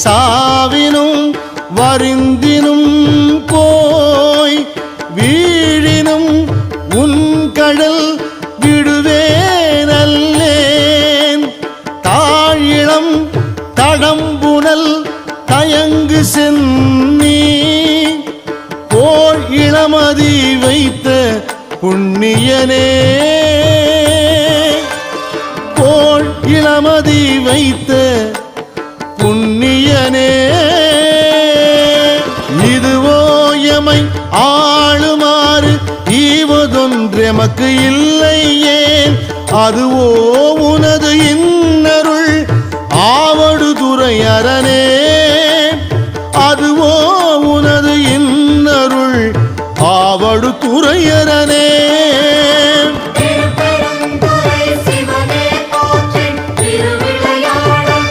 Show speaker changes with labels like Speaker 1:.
Speaker 1: சாவினும் வருந்தினும் போய் வீழினும் உன் கடல் விடுவேனல்லேன். தாழிளம் தடம்புனல் தயங்கு சென்னி போல் இளமதி வைத்த புண்ணியனே, போல் இளமதி வைத்த புண்ணியனே. இதுவோ எமை ஆளுமாறு ஈவதொன்றெமக்கு இல்லை ஏன், அதுவோ உனது இன்னருள் ஆவடுதுறை அரணே, அதுவோ உனது இன்னருள் ஆவடுதுறை அரணே.